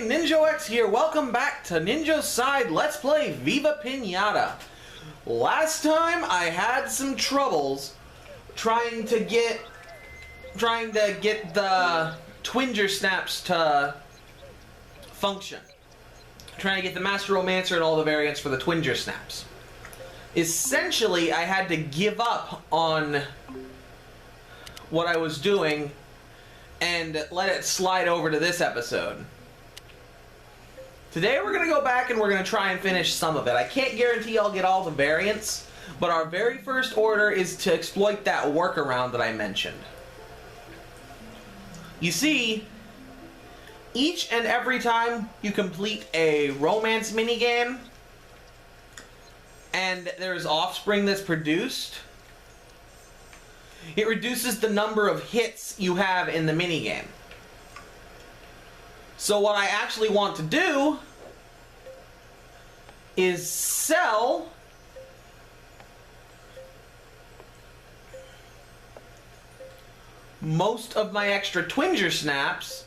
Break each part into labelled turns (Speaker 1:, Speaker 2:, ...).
Speaker 1: everybody, Ninjo X here. Welcome back to Ninjo's Side Let's Play Viva Pinata. Last time I had some troubles trying to get the Twinger snaps to function. Trying to get the Master Romancer and all the variants for the Twinger snaps. Essentially, I had to give up on what I was doing and let it slide over to this episode. Today we're going to go back and we're going to try and finish some of it. I can't guarantee I'll get all the variants, but our very first order is to exploit that workaround that I mentioned. You see, each and every time you complete a romance minigame and there's offspring that's produced, it reduces the number of hits you have in the minigame. So what I actually want to do is sell most of my extra Twinger snaps,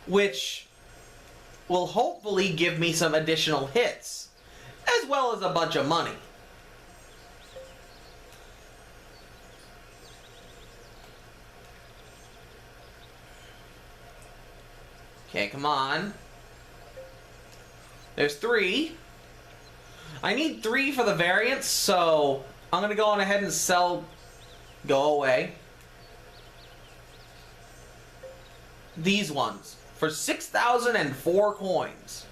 Speaker 1: which will hopefully give me some additional hits, as well as a bunch of money. Okay, come on. There's 3. I need 3 for the variants, so I'm going to go on ahead and sell... Go away. These ones for 6,004 coins.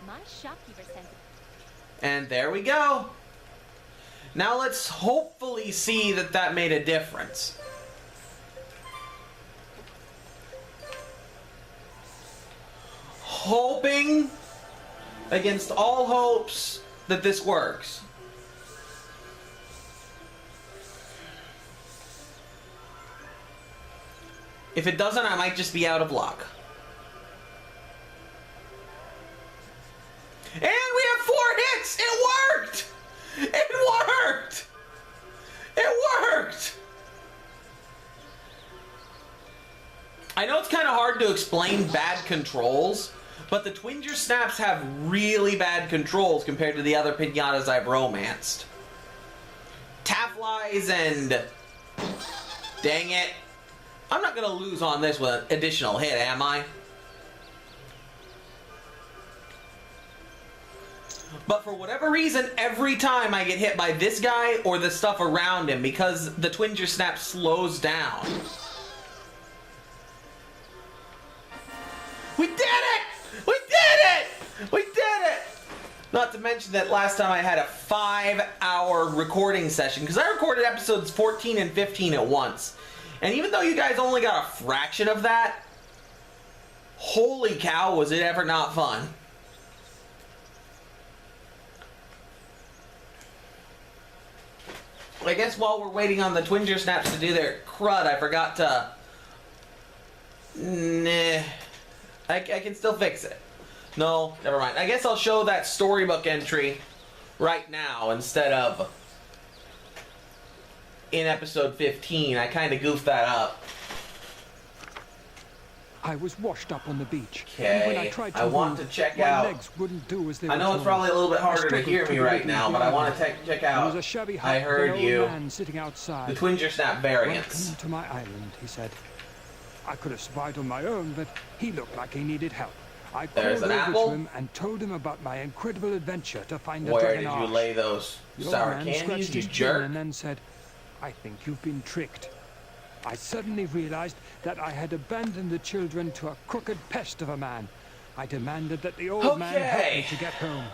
Speaker 2: My shopkeeper sent it.
Speaker 1: And there we go. Now let's hopefully see that that made a difference. Hoping against all hopes that this works. If it doesn't, I might just be out of luck. And we have 4 hits! It worked! It worked! It worked! I know it's kind of hard to explain bad controls, but the Twinger snaps have really bad controls compared to the other pinatas I've romanced. Tafflies and... Dang it. I'm not going to lose on this with an additional hit, am I? But for whatever reason, every time I get hit by this guy or the stuff around him, because the Twinger snap slows down. We did it! We did it! We did it! Not to mention that last time I had a 5-hour recording session, because I recorded episodes 14 and 15 at once. And even though you guys only got a fraction of that, holy cow, was it ever not fun. I guess while we're waiting on the Twinger snaps to do their crud, I forgot to... Nah. I can still fix it. No, never mind. I guess I'll show that storybook entry right now instead of in episode 15. I kind of goofed that up.
Speaker 3: I was washed up on the beach.
Speaker 1: Okay, I want to check out...
Speaker 3: legs wouldn't do as they
Speaker 1: I know it's probably a little bit harder to hear me right now, but I want to check out... I heard you.
Speaker 3: Sitting outside.
Speaker 1: The Twinger snap variants.
Speaker 3: Welcome to my island, he said. I could have survived on my own, but he looked like he needed help. I called over to him and told him about my incredible adventure to find a
Speaker 1: Where
Speaker 3: dragon
Speaker 1: did
Speaker 3: arch.
Speaker 1: you lay those sour candies, you jerk?
Speaker 3: And then said, I think you've been tricked. I suddenly realized that I had abandoned the children to a crooked pest of a man. I demanded that the old man help me to get home.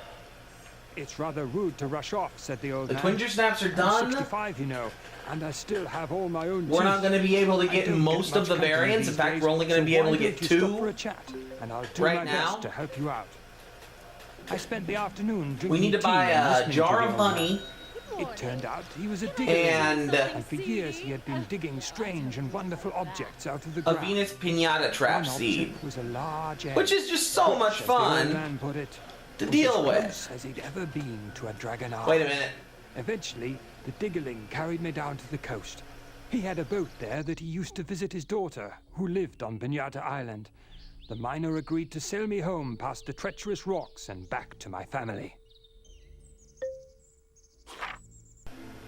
Speaker 3: It's rather rude to rush off, said the old man.
Speaker 1: The Twinger snaps are done.
Speaker 3: I'm 65, you know, and I still have all my own
Speaker 1: We're not going to be able to get most of the variants. In fact, we're only going to be able to get 2
Speaker 3: for a chat, and I'll do
Speaker 1: right
Speaker 3: my
Speaker 1: now.
Speaker 3: best to help you out. I spent the afternoon drinking
Speaker 1: We need to buy a jar of honey.
Speaker 3: It turned out he was a digger,
Speaker 1: and
Speaker 3: for years he had been digging strange and wonderful objects out of the
Speaker 1: a
Speaker 3: ground.
Speaker 1: Venus Pinata trap
Speaker 3: One
Speaker 1: seed,
Speaker 3: object was a large egg,
Speaker 1: which is just so much
Speaker 3: which, as the old
Speaker 1: fun
Speaker 3: man put it,
Speaker 1: to
Speaker 3: was
Speaker 1: deal
Speaker 3: as
Speaker 1: with.
Speaker 3: close as he'd ever been to a dragon arch.
Speaker 1: Wait a minute.
Speaker 3: Eventually, the diggerling carried me down to the coast. He had a boat there that he used to visit his daughter, who lived on Pinata Island. The miner agreed to sail me home past the treacherous rocks and back to my family.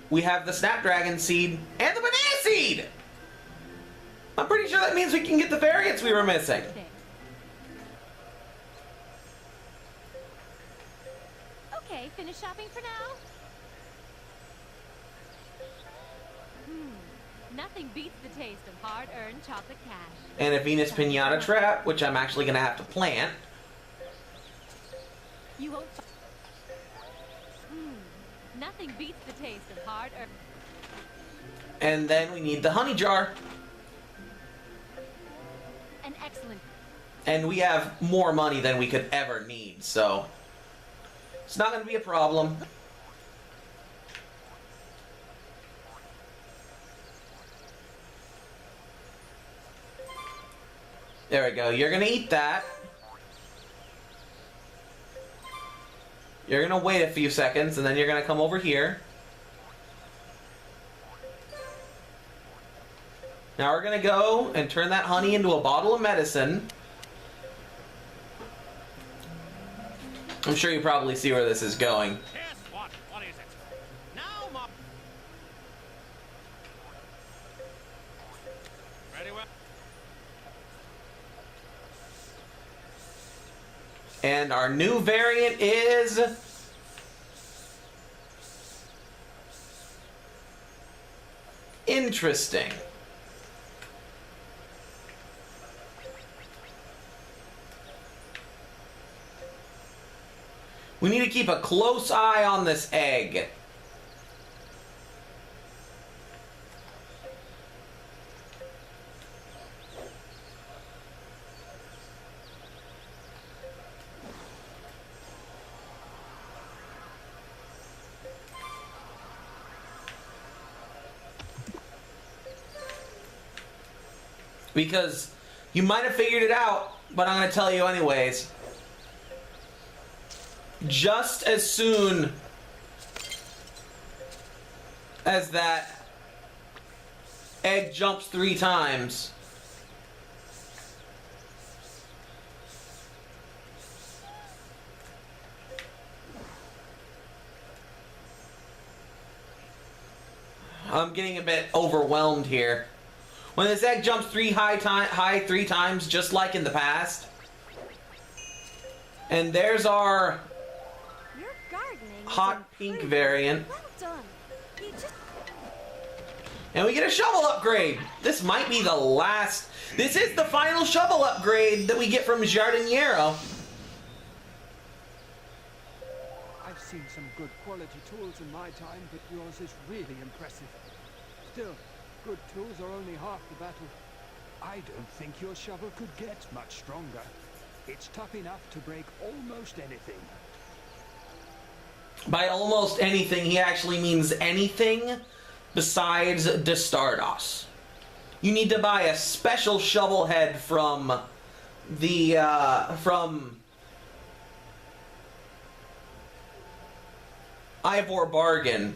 Speaker 1: We have the Snapdragon Seed and the Banana Seed! I'm pretty sure that means we can get the variants we were missing.
Speaker 2: Okay, finish shopping for now? Nothing beats the taste of hard-earned chocolate cash.
Speaker 1: And a Venus Pinata trap, which I'm actually going to have to plant.
Speaker 2: You won't... Nothing beats the taste of hard-earned...
Speaker 1: And then we need the honey jar.
Speaker 2: An excellent...
Speaker 1: And we have more money than we could ever need, so... It's not going to be a problem. There we go. You're gonna eat that. You're gonna wait a few seconds, and then you're gonna come over here. Now we're gonna go and turn that honey into a bottle of medicine. I'm sure you probably see where this is going.
Speaker 4: Guess what? What is it? Now, Mom. Very well.
Speaker 1: And our new variant is... Interesting. We need to keep a close eye on this egg. Because you might have figured it out, but I'm going to tell you anyways. Just as soon as that egg jumps 3 times, I'm getting a bit overwhelmed here. When this egg jumps 3 times, just like in the past, and there's our hot pink variant.
Speaker 2: Well done. You just...
Speaker 1: And we get a shovel upgrade. This might be the last... This is the final shovel upgrade that we get from Jardiniero.
Speaker 3: I've seen some good quality tools in my time, but yours is really impressive. Still, good tools are only half the battle. I don't think your shovel could get much stronger. It's tough enough to break almost anything.
Speaker 1: By almost anything, he actually means anything besides the Stardust. You need to buy a special shovel head from the Ivor Bargain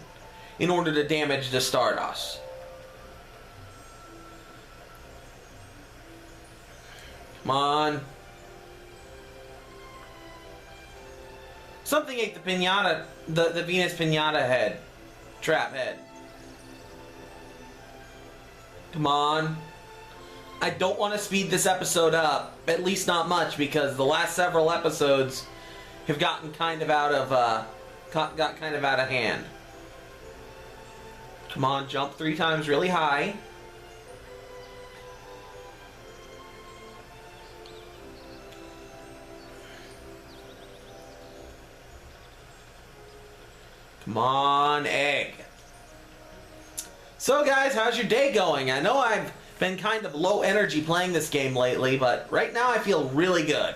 Speaker 1: in order to damage the Stardust. Come on. Something ate the pinata, the Venus Pinata head. Trap head. Come on. I don't want to speed this episode up, at least not much, because the last several episodes have gotten kind of out of, got kind of out of hand. Come on, jump 3 times really high. Come on, egg. So guys, how's your day going? I know I've been kind of low energy playing this game lately, but right now I feel really good.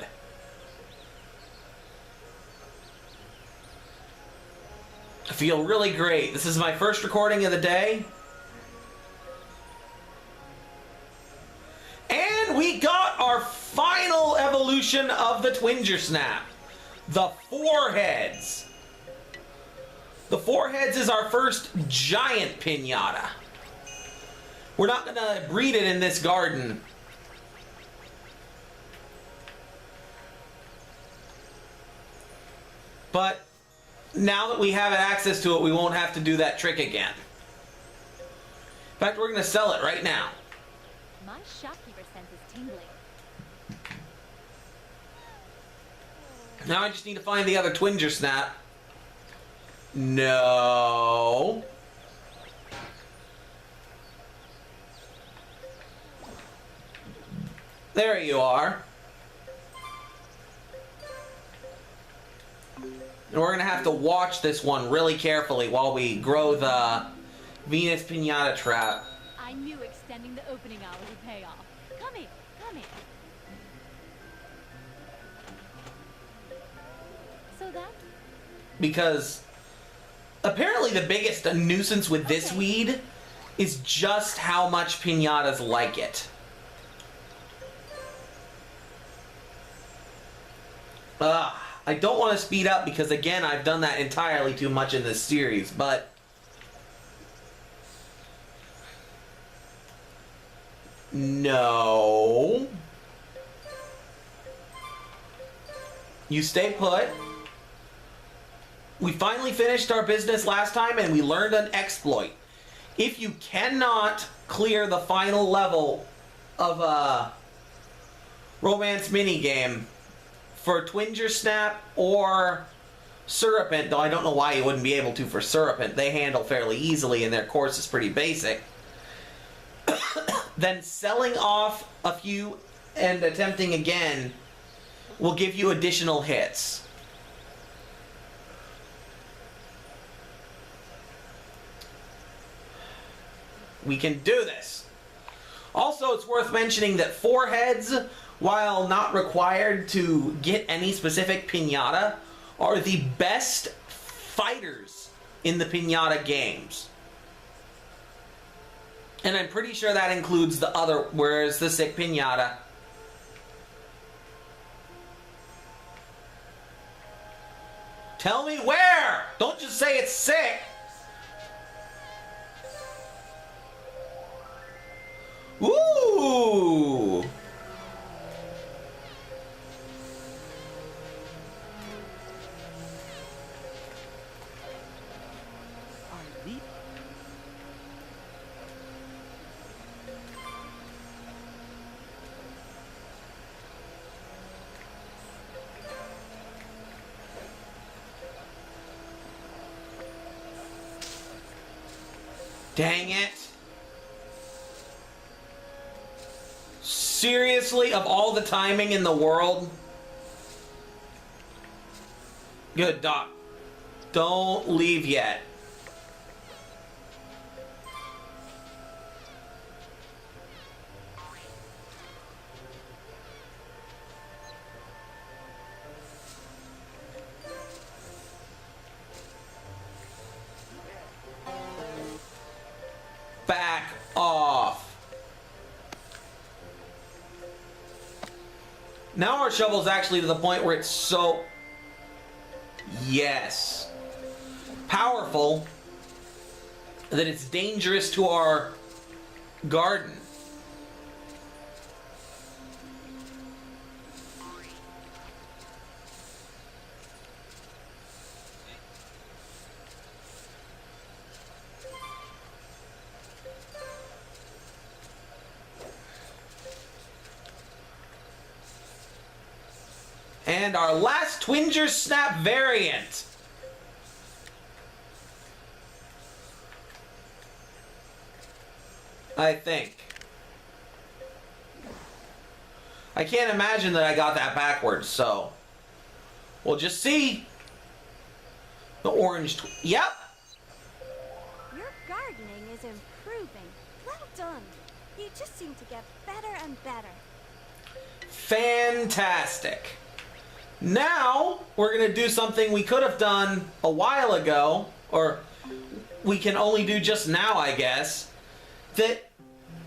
Speaker 1: I feel really great. This is my first recording of the day. And we got our final evolution of the Twinger Snap. The 4 heads. The foreheads is our first giant pinata. We're not gonna breed it in this garden. But now that we have access to it, we won't have to do that trick again. In fact, we're gonna sell it right now.
Speaker 2: My shopkeeper sense is tingling.
Speaker 1: Now I just need to find the other Twinger snap. No. There you are. And we're gonna have to watch this one really carefully while we grow the Venus Pinata trap.
Speaker 2: I knew extending the opening hours would pay off. Come here, come here. So that?
Speaker 1: Because apparently the biggest nuisance with this weed is just how much pinatas like it. I don't want to speed up because, again, I've done that entirely too much in this series, but... No. You stay put. We finally finished our business last time and we learned an exploit. If you cannot clear the final level of a romance minigame for Twinger Snap or Surrepant, though I don't know why you wouldn't be able to for Surrepant, they handle fairly easily and their course is pretty basic, then selling off a few and attempting again will give you additional hits. We can do this. Also, it's worth mentioning that foreheads, while not required to get any specific pinata, are the best fighters in the pinata games. And I'm pretty sure that includes the other, where's the sick pinata? Tell me where! Don't just say it's sick! Ooh! Dang it. Seriously, of all the timing in the world? Good, Doc. Don't leave yet. Back off. Now our shovel's actually to the point where it's so... Yes. Powerful that it's dangerous to our garden. And our last Twinger Snap variant. I think. I can't imagine that I got that backwards, so we'll just see. The orange, yep.
Speaker 5: Your gardening is improving. Well done. You just seem to get better and better.
Speaker 1: Fantastic. Now, we're going to do something we could have done a while ago, or we can only do just now, I guess, that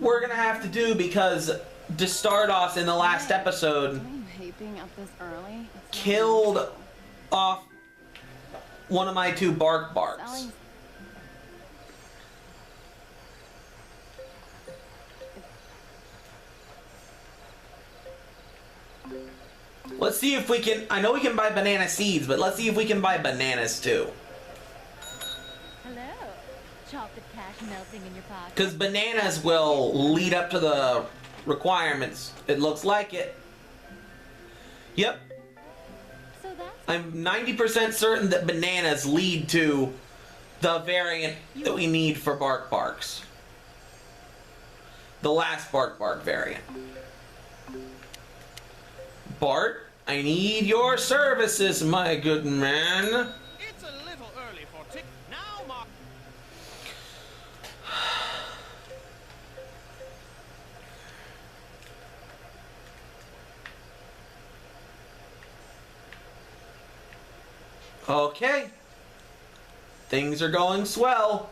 Speaker 1: we're going to have to do because Destardos in the last episode
Speaker 6: I hate being up this early. It's
Speaker 1: killed off one of my 2 barks.
Speaker 5: Selling.
Speaker 1: Let's see if we can. I know we can buy banana seeds, but let's see if we can buy bananas too.
Speaker 2: Hello. Chocolate cash melting in your pocket.
Speaker 1: Because bananas will lead up to the requirements. It looks like it. Yep.
Speaker 2: So that's
Speaker 1: I'm 90% certain that bananas lead to the variant that we need for barks. The last bark variant. Bart, I need your services, my good man.
Speaker 4: It's a little early for tick. Now, Mark.
Speaker 1: Okay. Things are going swell.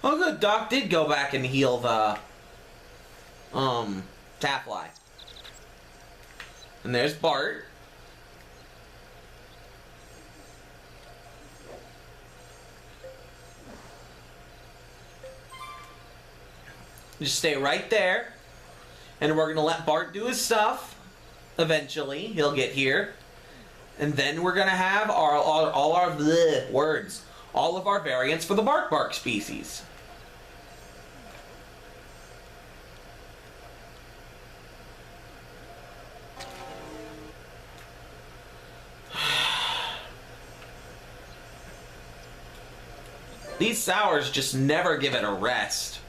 Speaker 1: Oh good, Doc did go back and heal the Taffly. And there's Bart. Just stay right there. And we're gonna let Bart do his stuff. Eventually, he'll get here. And then we're gonna have all our bleh words. All of our variants for the bark species. These sours just never give it a rest.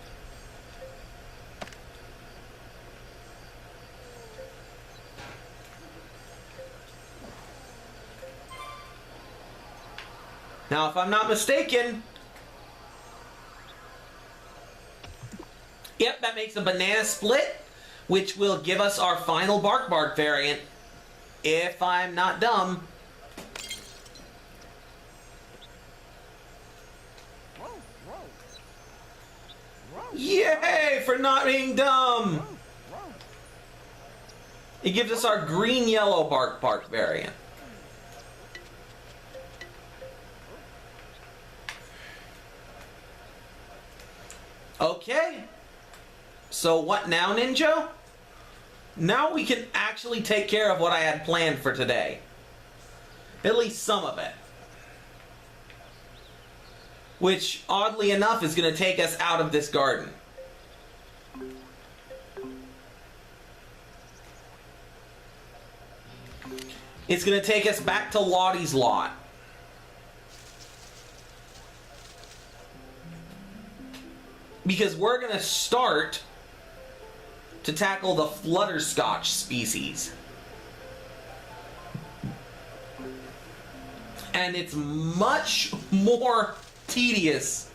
Speaker 1: Now, if I'm not mistaken, yep, that makes a banana split, which will give us our final bark variant, if I'm not dumb. Yay for not being dumb! It gives us our green-yellow bark variant. Okay. So what now, Ninjo? Now we can actually take care of what I had planned for today. At least some of it. Which, oddly enough, is going to take us out of this garden. It's going to take us back to Lottie's lot. Because we're going to start to tackle the flutterscotch species. And it's much more tedious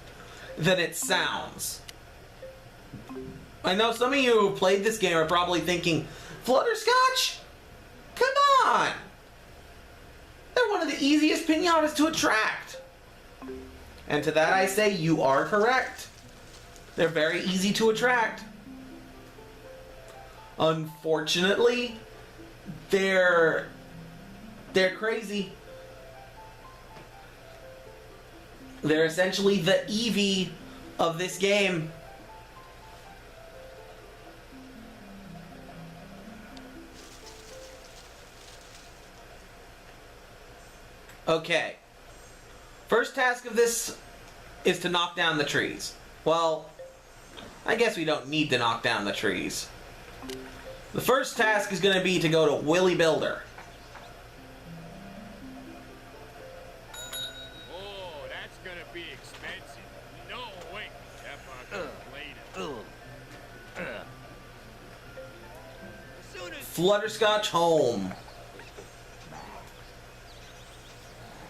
Speaker 1: than it sounds. I know some of you who played this game are probably thinking, Flutterscotch? Come on! They're one of the easiest pinatas to attract. And to that I say, you are correct. They're very easy to attract. Unfortunately, they're crazy. They're essentially the Eevee of this game. Okay. First task of this is to knock down the trees. Well, I guess we don't need to knock down the trees. The first task is going to be to go to Willy Builder.
Speaker 4: Oh, that's gonna be expensive. No way. That fucker played it. As soon as
Speaker 1: Flutterscotch home.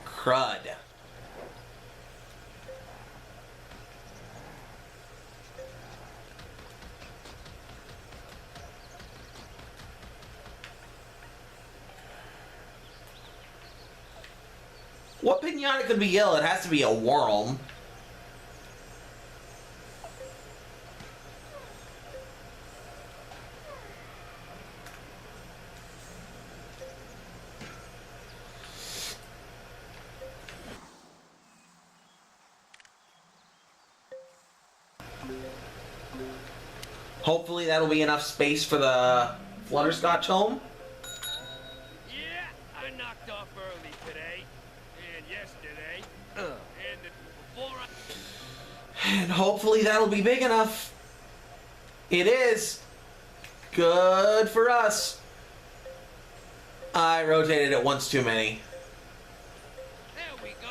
Speaker 1: Crud. What pinata could be yellow? It has to be a worm. Hopefully that'll be enough space for the Flutterscotch home.
Speaker 4: Yeah, I knocked off early today. And yesterday. And before
Speaker 1: And hopefully that'll be big enough. It is. Good for us. I rotated it once too many.
Speaker 4: There we go.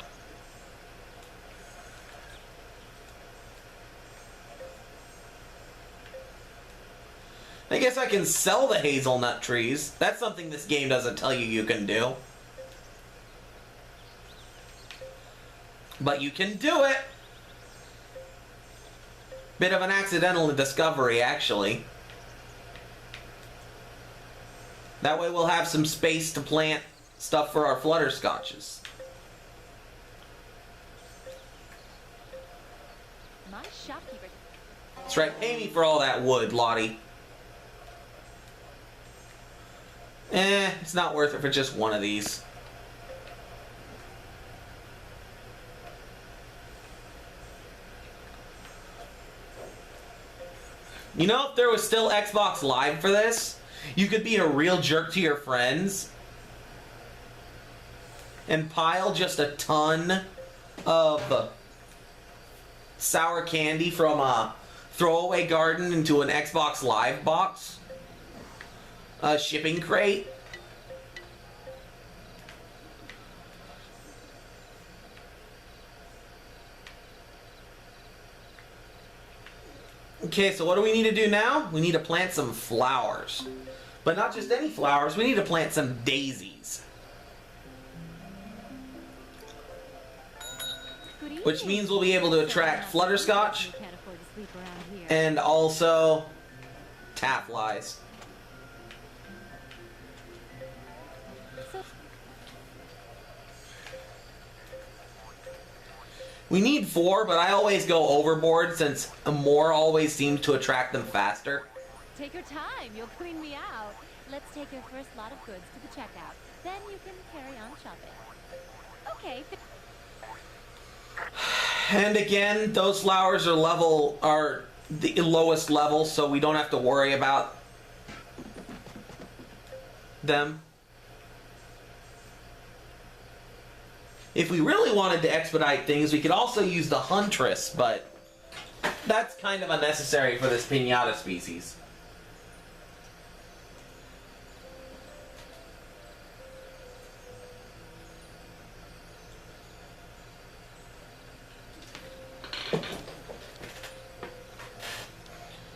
Speaker 1: I guess I can sell the hazelnut trees. That's something this game doesn't tell you you can do. But you can do it. Bit of an accidental discovery, actually. That way we'll have some space to plant stuff for our Flutterscotches.
Speaker 2: My shopkeeper.
Speaker 1: That's right, pay me for all that wood, Lottie. It's not worth it for just one of these. You know, if there was still Xbox Live for this, you could be a real jerk to your friends and pile just a ton of sour candy from a throwaway garden into an Xbox Live box. A shipping crate. Okay, so what do we need to do now? We need to plant some flowers. But not just any flowers, we need to plant some daisies. Which means we'll be able to attract Flutterscotch
Speaker 2: Can't afford to sleep around here.
Speaker 1: and also Tafflies. We need 4, but I always go overboard since more always seems to attract them faster.
Speaker 2: Take your time. You'll clean me out. Let's take your first lot of goods to the checkout. Then you can carry on shopping. Okay.
Speaker 1: And again, those flowers are the lowest level, so we don't have to worry about them. If we really wanted to expedite things, we could also use the Huntress, but that's kind of unnecessary for this Pinata species.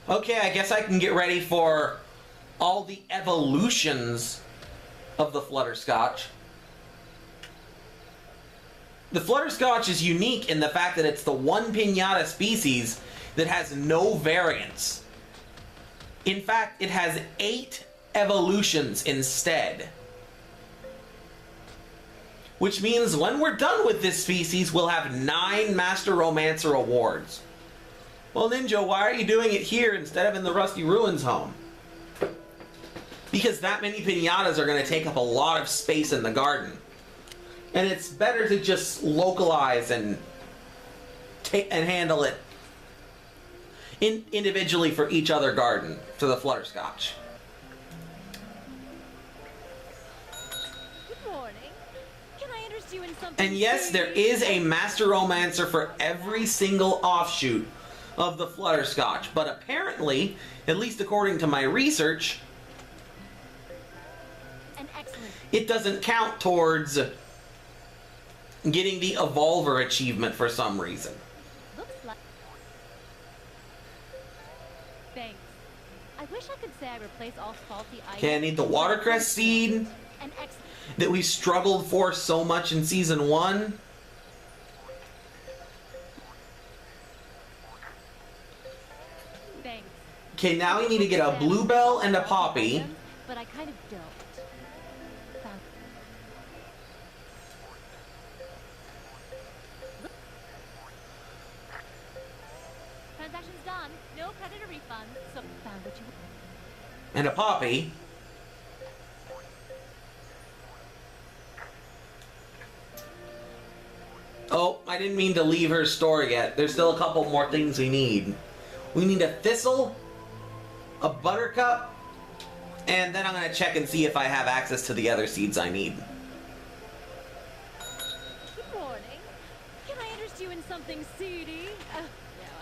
Speaker 1: Okay, I guess I can get ready for all the evolutions of the Flutterscotch. The Flutterscotch is unique in the fact that it's the one Pinata species that has no variants. In fact, it has 8 evolutions instead. Which means when we're done with this species, we'll have 9 Master Romancer awards. Well, Ninjo, why are you doing it here instead of in the Rusty Ruins home? Because that many Pinatas are going to take up a lot of space in the garden. And it's better to just localize and handle it individually for each other garden for the Flutterscotch.
Speaker 2: Good morning. Can I interest you in something?
Speaker 1: And yes, there is a Master Romancer for every single offshoot of the Flutterscotch. But apparently, at least according to my research, it doesn't count towards getting the Evolver achievement for some reason.
Speaker 2: Looks like... Thanks. I wish I could say I replace all faulty items.
Speaker 1: Okay, I need the Watercress seed
Speaker 2: An excellent...
Speaker 1: that we struggled for so much in Season 1.
Speaker 2: Thanks.
Speaker 1: Okay, now we need to get a Bluebell and a Poppy.
Speaker 2: But I kind of don't. predator refund. So found what you
Speaker 1: And a poppy. Oh, I didn't mean to leave her store yet. There's still a couple more things we need. We need a thistle, a buttercup, and then I'm going to check and see if I have access to the other seeds I need.
Speaker 2: Good morning. Can I interest you in something seedy? No,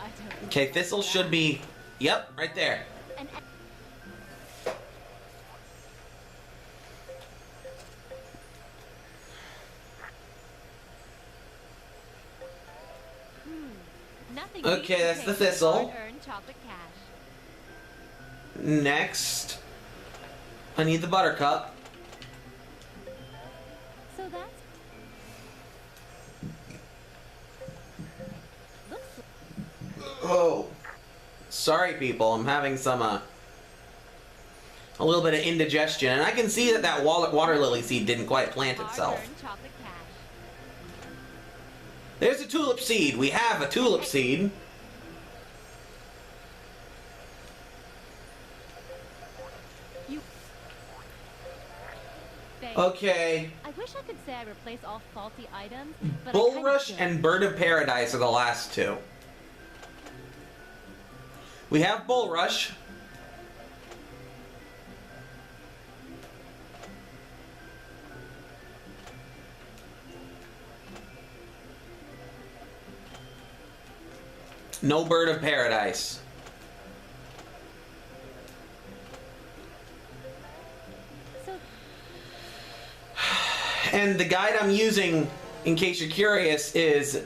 Speaker 2: I don't.
Speaker 1: Okay, thistle should be... Yep, right there.
Speaker 2: An Nothing
Speaker 1: Okay,
Speaker 2: beats the
Speaker 1: that's the
Speaker 2: taste of
Speaker 1: thistle.
Speaker 2: hard-earned chocolate cash.
Speaker 1: Next, I need the buttercup.
Speaker 2: So that's looks
Speaker 1: Oh, sorry people, I'm having some, a little bit of indigestion, and I can see that that water lily seed didn't quite plant itself.
Speaker 2: hard-earned chocolate cash.
Speaker 1: There's a tulip seed. We have a tulip seed.
Speaker 2: Thanks.
Speaker 1: Okay,
Speaker 2: I wish I could say I replace all faulty items, but
Speaker 1: Bulrush and Bird of Paradise are the last two. We have Bulrush. No Bird of Paradise.
Speaker 2: So
Speaker 1: And the guide I'm using, in case you're curious, is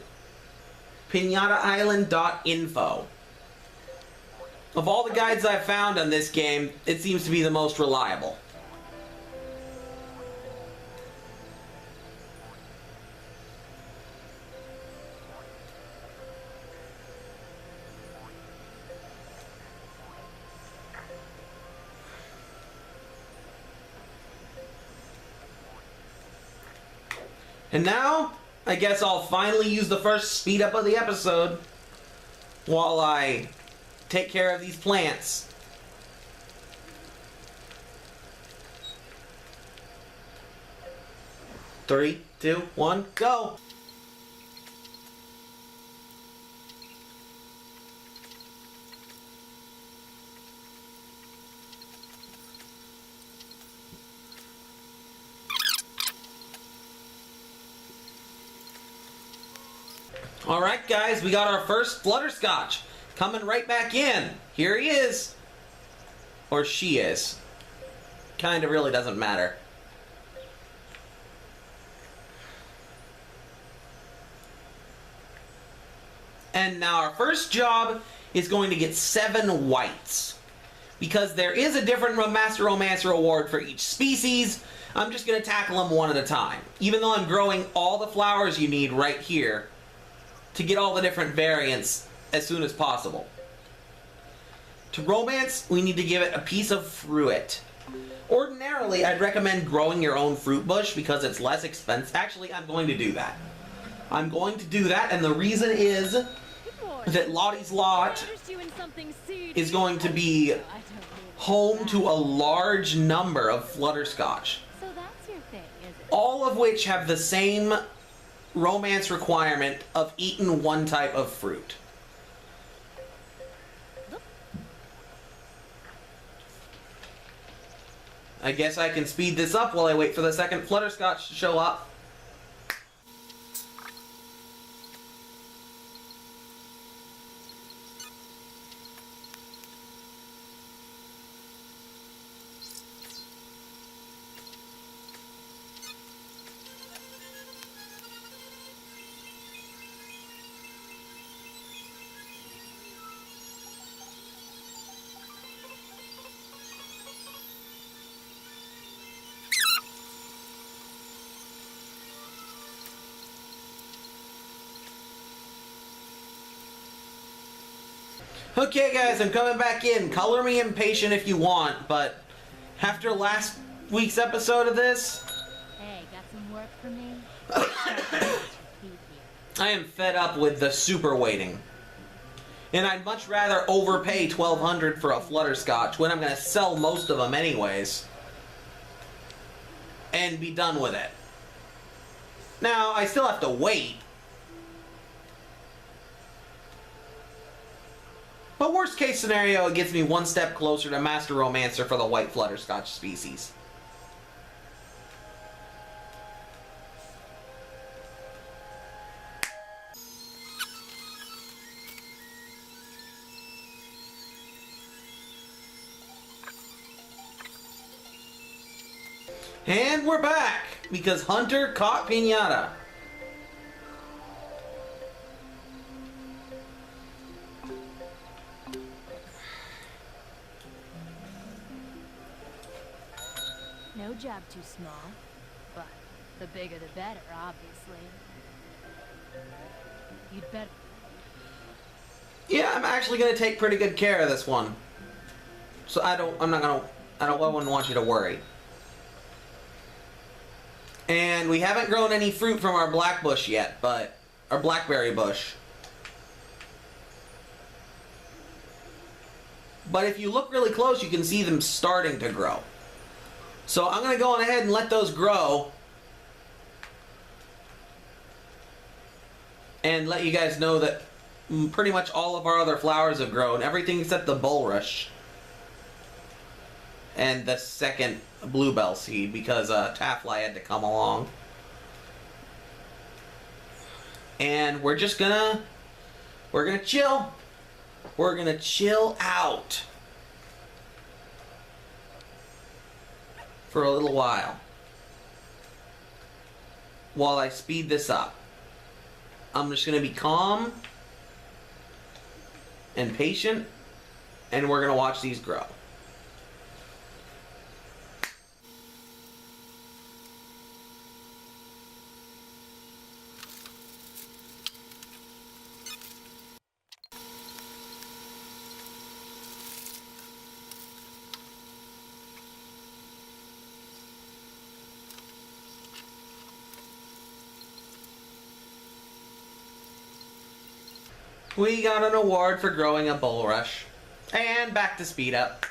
Speaker 1: pinataisland.info. Of all the guides I've found on this game, it seems to be the most reliable. And now, I guess I'll finally use the first speed up of the episode while I take care of these plants. Three, two, one, go! Alright guys, we got our first Flutterscotch coming right back in. Here he is. Or she is. Kinda really doesn't matter. And now our first job is going to get 7 whites. Because there is a different Master Romancer award for each species, I'm just going to tackle them one at a time. Even though I'm growing all the flowers you need right here to get all the different variants as soon as possible. To romance, we need to give it a piece of fruit. Ordinarily, I'd recommend growing your own fruit bush because it's less expensive. Actually, I'm going to do that. I'm going to do that, and the reason is that Lottie's Lott is going to be home to a large number of Flutterscotch.
Speaker 2: So that's your thing, is it?
Speaker 1: All of which have the same romance requirement of eating one type of fruit. I guess I can speed this up while I wait for the second Flutterscotch to show up. Okay guys, I'm coming back in. Color me impatient if you want, but after last week's episode of this,
Speaker 2: Hey, got some work for me?
Speaker 1: I am fed up with the super waiting. And I'd much rather overpay $1,200 for a Flutterscotch when I'm going to sell most of them anyways. And be done with it. Now, I still have to wait. But worst case scenario, it gets me one step closer to Master Romancer for the white Flutterscotch species. And we're back, because Hunter caught Pinata.
Speaker 2: No job too small, but the bigger the better, obviously. You'd better...
Speaker 1: Yeah, I'm actually going to take pretty good care of this one. So I wouldn't want you to worry. And we haven't grown any fruit from our black bush yet, but... our blackberry bush. But if you look really close, you can see them starting to grow. So I'm going to go on ahead and let those grow. And let you guys know that pretty much all of our other flowers have grown. Everything except the bulrush. And the second bluebell seed, because Taffly had to come along. And we're just gonna... we're gonna chill. We're gonna chill out. For a little while. While I speed this up. I'm just gonna be calm. And patient. And we're gonna watch these grow. We got an award for growing a bulrush. And back to speed up.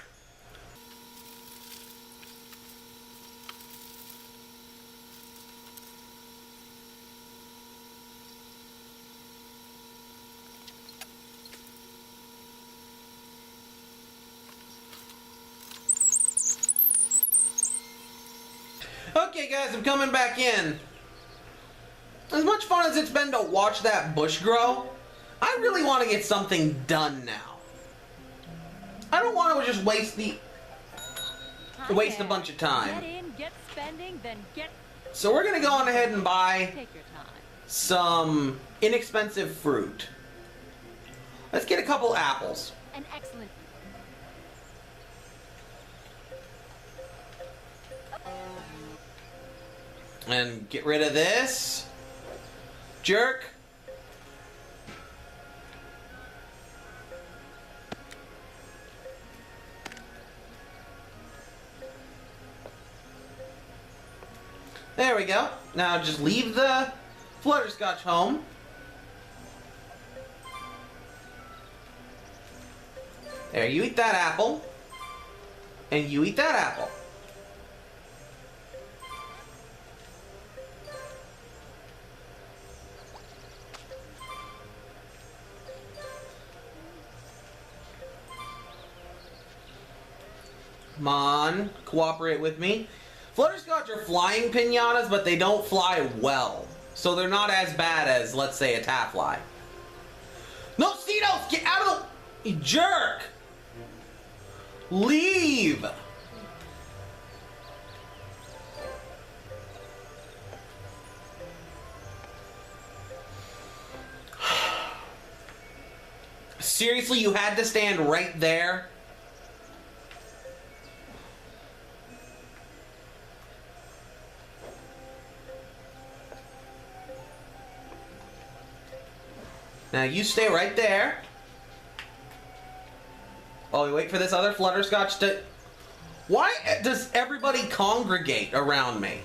Speaker 1: Okay guys, I'm coming back in. As much fun as it's been to watch that bush grow, I really want to get something done now. I don't want to just waste a bunch of time.
Speaker 2: Get in, get spending, then get...
Speaker 1: So we're going to go on ahead and buy
Speaker 2: Take your time.
Speaker 1: some inexpensive fruit. Let's get a couple apples.
Speaker 2: An excellent...
Speaker 1: And get rid of this. Jerk. There we go. Now just leave the Flutterscotch home. There, you eat that apple. And you eat that apple. Come on, cooperate with me. Flutterscotch are flying pinatas, but they don't fly well. So they're not as bad as, let's say, a Taffly. No, Cedos! Get out of the... You jerk! Leave! Seriously, you had to stand right there? Now you stay right there. While we wait for this other Flutterscotch to... Why does everybody congregate around me?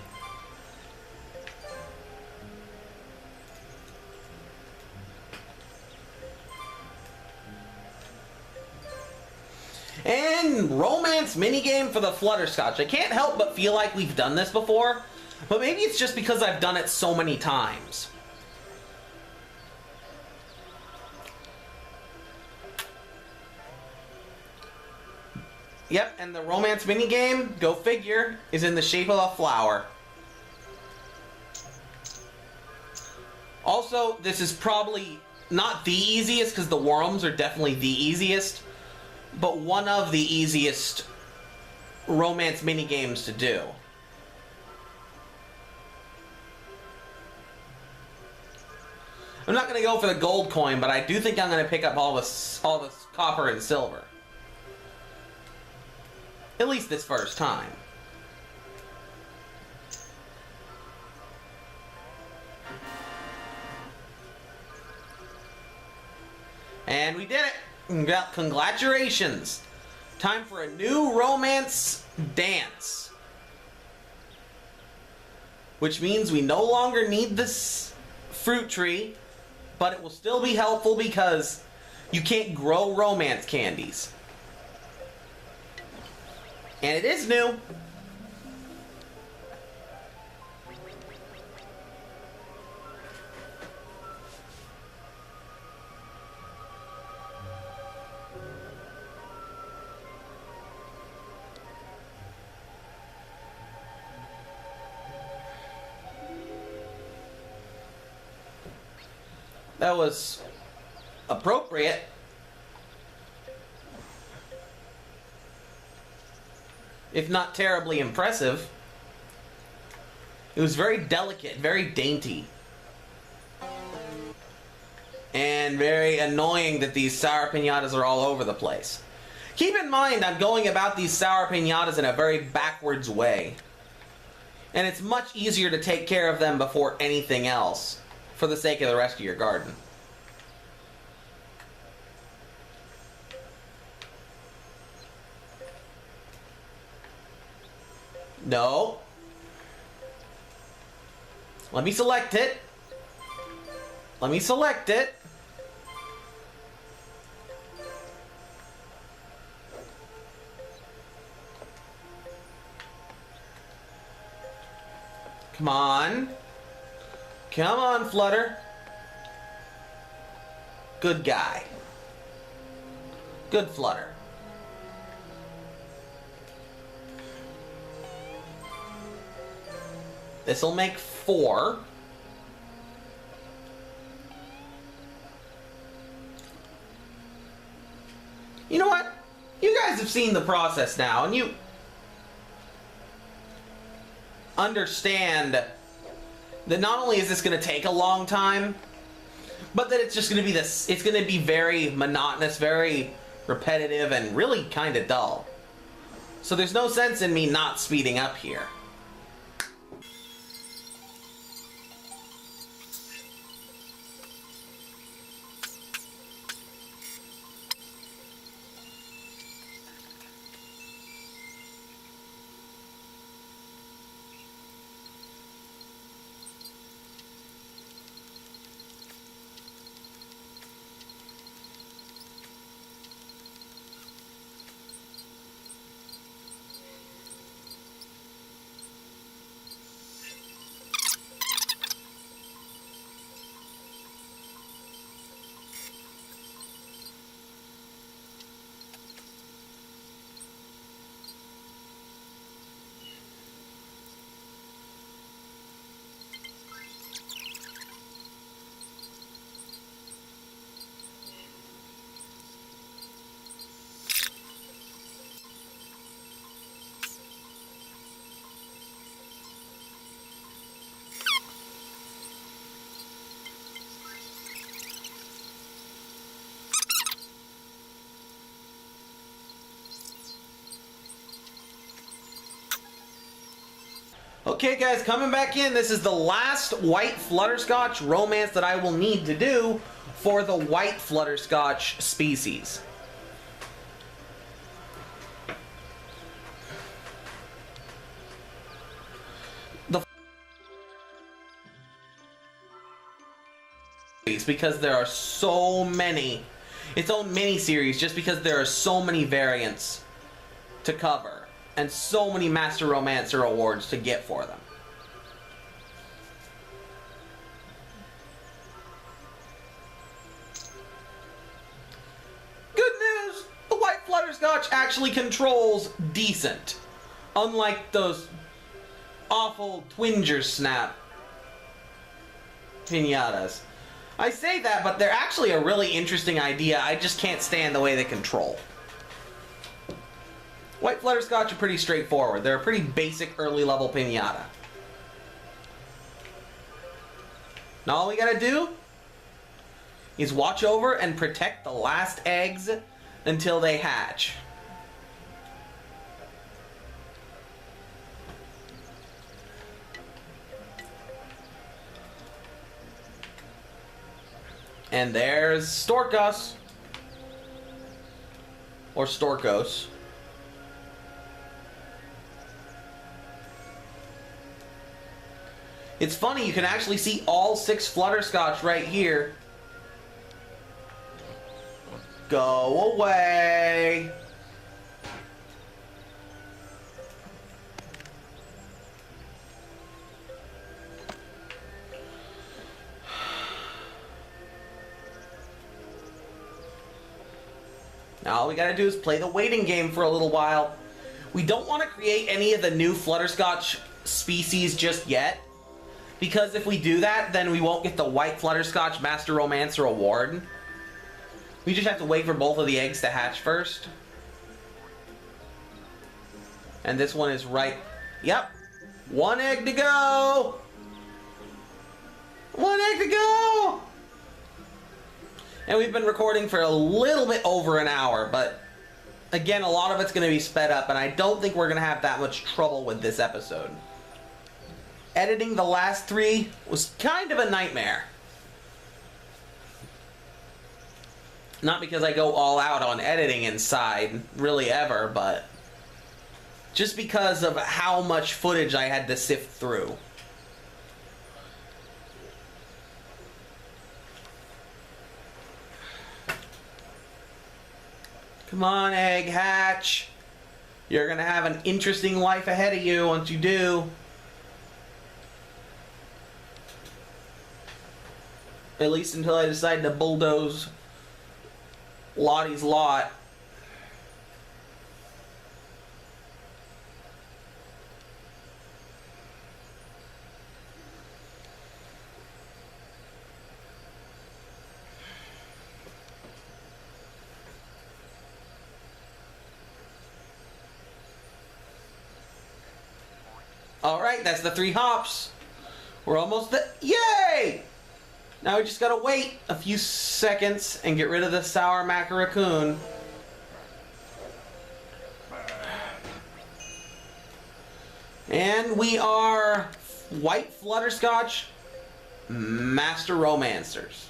Speaker 1: And romance minigame for the Flutterscotch. I can't help but feel like we've done this before, but maybe it's just because I've done it so many times. Yep, and the romance minigame, go figure, is in the shape of a flower. Also, this is probably not the easiest, because the worms are definitely the easiest, but one of the easiest romance minigames to do. I'm not going to go for the gold coin, but I do think I'm going to pick up all this copper and silver. At least this first time. And we did it! Congratulations! Time for a new romance dance. Which means we no longer need this fruit tree, but it will still be helpful because you can't grow romance candies. And it is new. That was appropriate. If not terribly impressive. It was very delicate, very dainty. And very annoying that these sour pinatas are all over the place. Keep in mind, I'm going about these sour pinatas in a very backwards way. And it's much easier to take care of them before anything else, for the sake of the rest of your garden. No. Let me select it. Let me select it. Come on. Come on, Flutter. Good guy. Good Flutter. This'll make 4. You know what? You guys have seen the process now, and you understand that not only is this going to take a long time, but that it's just going to be this. It's going to be very monotonous, very repetitive, and really kind of dull. So there's no sense in me not speeding up here. Okay guys, coming back in, this is the last white Flutterscotch romance that I will need to do for the white Flutterscotch species. Because there are so many its own mini-series just because there are so many variants to cover and so many Master Romancer awards to get for them. Good news! The white Flutterscotch actually controls decent, unlike those awful Twinger Snap Pinatas. I say that, but they're actually a really interesting idea. I just can't stand the way they control. White Flutterscotch are pretty straightforward. They're a pretty basic early level Pinata. Now all we gotta do is watch over and protect the last eggs until they hatch. And there's Storkus. Or Storkos. It's funny, you can actually see all 6 Flutterscotch right here. Go away. Now all we gotta do is play the waiting game for a little while. We don't want to create any of the new Flutterscotch species just yet, because if we do that, then we won't get the white Flutterscotch Master Romancer award. We just have to wait for both of the eggs to hatch first. And this one is right... Yep. 1 egg to go! 1 egg to go! And we've been recording for a little bit over an hour, but again, a lot of it's going to be sped up, and I don't think we're going to have that much trouble with this episode. Editing the last 3 was kind of a nightmare. Not because I go all out on editing inside, really ever, but just because of how much footage I had to sift through. Come on, egg, hatch. You're gonna have an interesting life ahead of you once you do. At least until I decide to bulldoze Lottie's lot. Alright, that's the 3 hops. We're almost there. Yay! Now we just gotta wait a few seconds and get rid of the sour macaroon. And we are white Flutterscotch Master Romancers.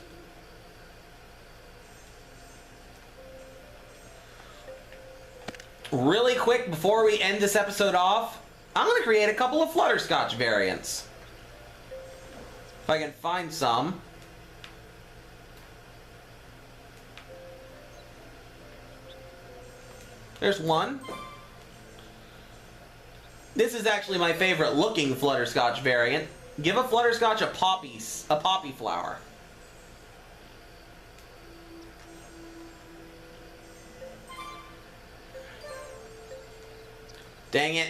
Speaker 1: Really quick, before we end this episode off, I'm going to create a couple of Flutterscotch variants. If I can find some. There's one. This is actually my favorite looking Flutterscotch variant. Give a Flutterscotch a poppy flower. Dang it.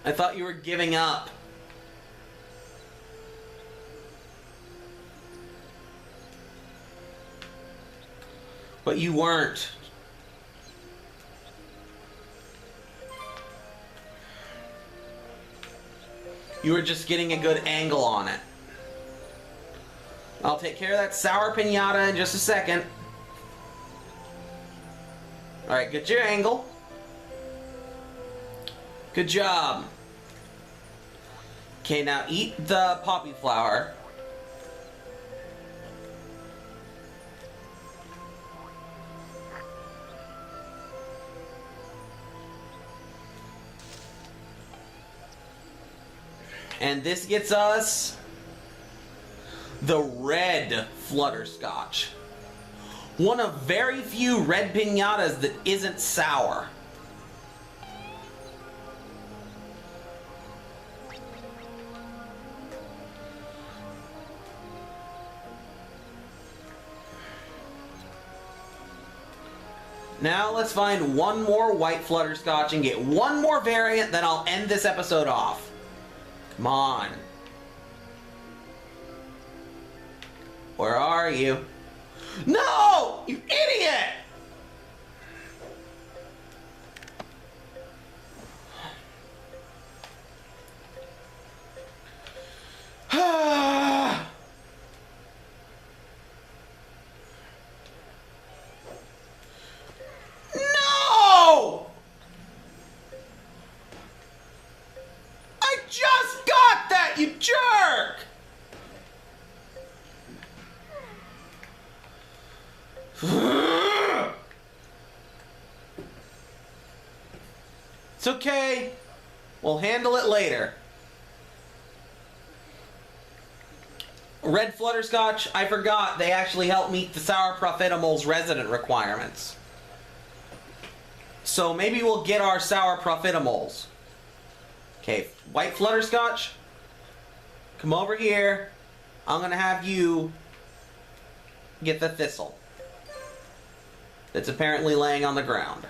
Speaker 1: I thought you were giving up. But you weren't. You were just getting a good angle on it. I'll take care of that sour pinata in just a second. Alright, get your angle. Good job. Okay, now eat the poppy flower. And this gets us the red Flutterscotch. One of very few red pinatas that isn't sour. Now let's find one more white flutterscotch and get one more variant, then I'll end this episode off. Come on. Where are you? No! You idiot! No! I just got that, you jerk! It's okay. We'll handle it later. Red flutterscotch, I forgot they actually help meet the sour profiteable's resident requirements. So maybe we'll get our sour profiteables. Okay, white flutterscotch, come over here. I'm gonna have you get the thistle that's apparently laying on the ground.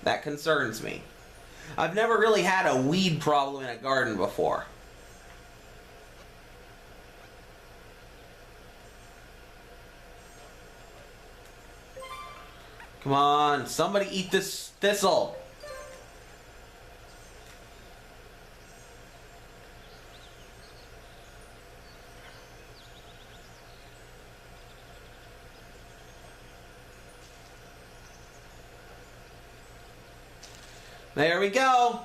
Speaker 1: That concerns me. I've never really had a weed problem in a garden before. Come on, somebody eat this thistle. There we go.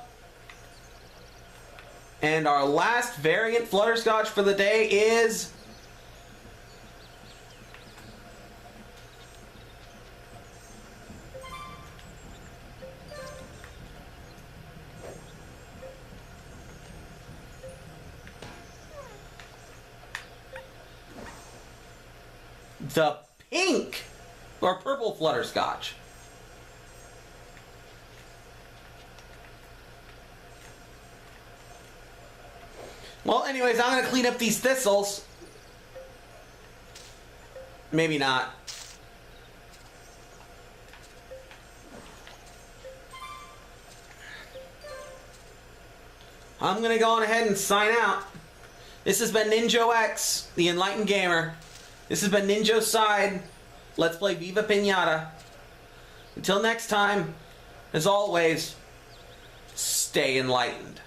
Speaker 1: And our last variant flutterscotch for the day is the pink or purple flutterscotch. Well, anyways, I'm going to clean up these thistles. Maybe not. I'm going to go on ahead and sign out. This has been Ninjo X, the Enlightened Gamer. This has been Ninjo's Side. Let's play Viva Pinata. Until next time, as always, stay enlightened.